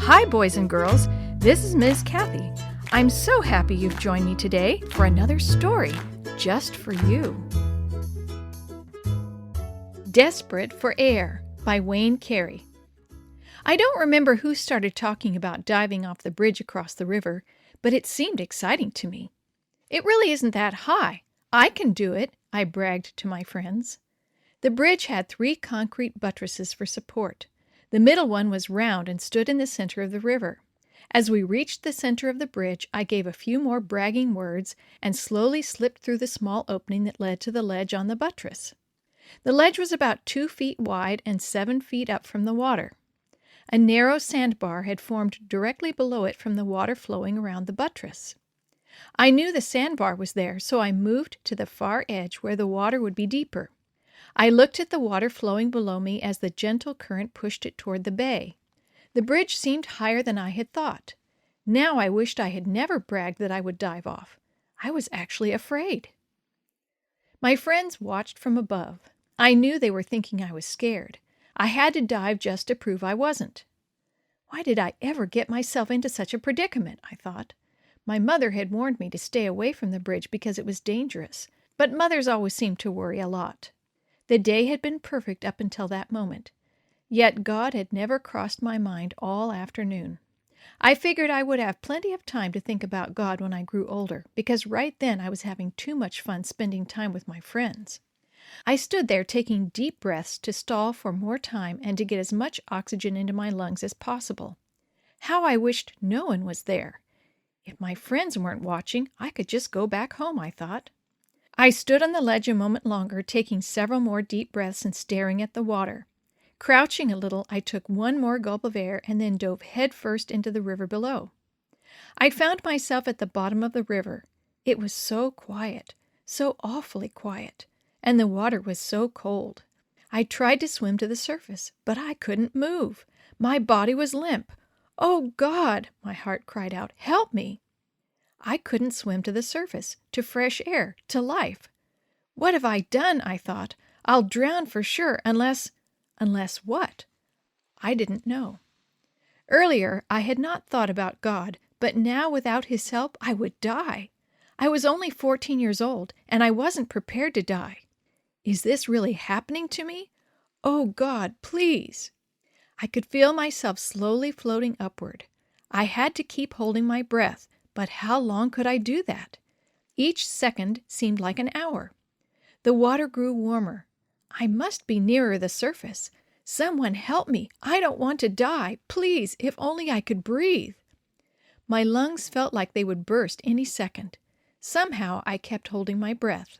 Hi, boys and girls. This is Ms. Kathy. I'm so happy you've joined me today for another story just for you. Desperate for Air by Wayne Carey. I don't remember who started talking about diving off the bridge across the river, but it seemed exciting to me. It really isn't that high. I can do it, I bragged to my friends. The bridge had 3 concrete buttresses for support. The middle one was round and stood in the center of the river. As we reached the center of the bridge, I gave a few more bragging words and slowly slipped through the small opening that led to the ledge on the buttress. The ledge was about 2 feet wide and 7 feet up from the water. A narrow sandbar had formed directly below it from the water flowing around the buttress. I knew the sandbar was there, so I moved to the far edge where the water would be deeper. I looked at the water flowing below me as the gentle current pushed it toward the bay. The bridge seemed higher than I had thought. Now I wished I had never bragged that I would dive off. I was actually afraid. My friends watched from above. I knew they were thinking I was scared. I had to dive just to prove I wasn't. Why did I ever get myself into such a predicament, I thought. My mother had warned me to stay away from the bridge because it was dangerous, but mothers always seem to worry a lot. The day had been perfect up until that moment. Yet God had never crossed my mind all afternoon. I figured I would have plenty of time to think about God when I grew older, because right then I was having too much fun spending time with my friends. I stood there taking deep breaths to stall for more time and to get as much oxygen into my lungs as possible. How I wished no one was there. If my friends weren't watching, I could just go back home, I thought. I stood on the ledge a moment longer, taking several more deep breaths and staring at the water. Crouching a little, I took one more gulp of air and then dove headfirst into the river below. I found myself at the bottom of the river. It was so quiet, so awfully quiet, and the water was so cold. I tried to swim to the surface, but I couldn't move. My body was limp. "Oh, God," my heart cried out, "help me." I couldn't swim to the surface, to fresh air, to life. What have I done, I thought. I'll drown for sure, unless what? I didn't know. Earlier, I had not thought about God, but now without His help, I would die. I was only 14 years old, and I wasn't prepared to die. Is this really happening to me? Oh, God, please. I could feel myself slowly floating upward. I had to keep holding my breath, but how long could I do that? Each second seemed like an hour. The water grew warmer. I must be nearer the surface. Someone help me. I don't want to die. Please, if only I could breathe. My lungs felt like they would burst any second. Somehow I kept holding my breath.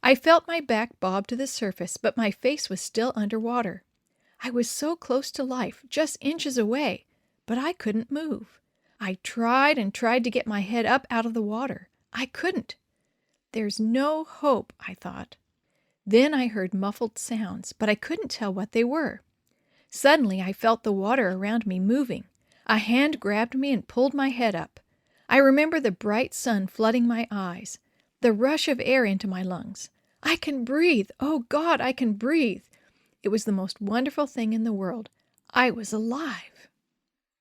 I felt my back bob to the surface, but my face was still underwater. I was so close to life, just inches away, but I couldn't move. I tried and tried to get my head up out of the water. I couldn't. There's no hope, I thought. Then I heard muffled sounds, but I couldn't tell what they were. Suddenly I felt the water around me moving. A hand grabbed me and pulled my head up. I remember the bright sun flooding my eyes, the rush of air into my lungs. I can breathe. Oh, God, I can breathe. It was the most wonderful thing in the world. I was alive.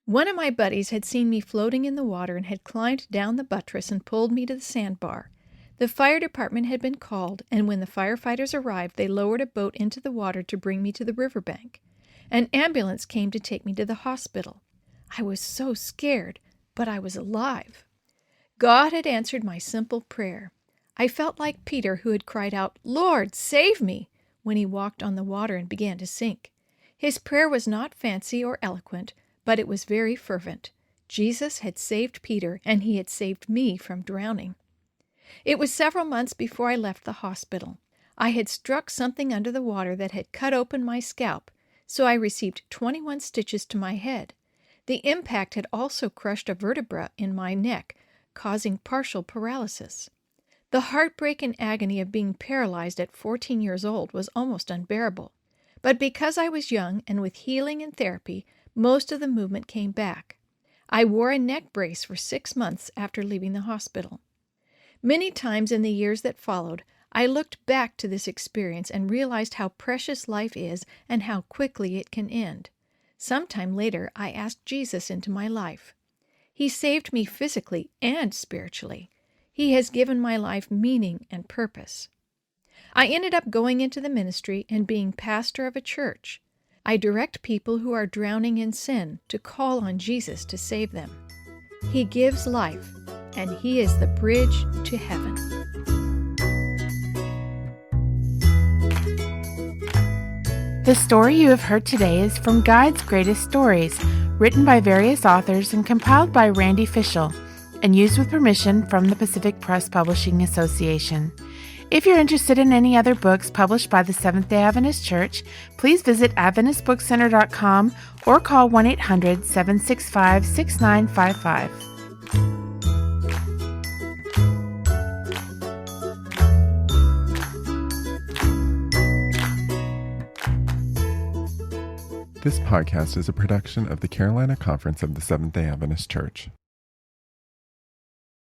One of my buddies had seen me floating in the water and had climbed down the buttress and pulled me to the sandbar. The fire department had been called, and when the firefighters arrived, they lowered a boat into the water to bring me to the riverbank. An ambulance came to take me to the hospital. I was so scared, but I was alive. God had answered my simple prayer. I felt like Peter, who had cried out, "Lord, save me," when he walked on the water and began to sink. His prayer was not fancy or eloquent, but it was very fervent. Jesus had saved Peter, and he had saved me from drowning. It was several months before I left the hospital. I had struck something under the water that had cut open my scalp, so I received 21 stitches to my head. The impact had also crushed a vertebra in my neck, causing partial paralysis. The heartbreak and agony of being paralyzed at 14 years old was almost unbearable. But because I was young and with healing and therapy, most of the movement came back. I wore a neck brace for 6 months after leaving the hospital. Many times in the years that followed, I looked back to this experience and realized how precious life is and how quickly it can end. Sometime later, I asked Jesus into my life. He saved me physically and spiritually. He has given my life meaning and purpose. I ended up going into the ministry and being pastor of a church. I direct people who are drowning in sin to call on Jesus to save them. He gives life, and He is the bridge to heaven. The story you have heard today is from Guide's Greatest Stories, written by various authors and compiled by Randy Fischel, and used with permission from the Pacific Press Publishing Association. If you're interested in any other books published by the Seventh-day Adventist Church, please visit AdventistBookCenter.com or call 1-800-765-6955. This podcast is a production of the Carolina Conference of the Seventh-day Adventist Church.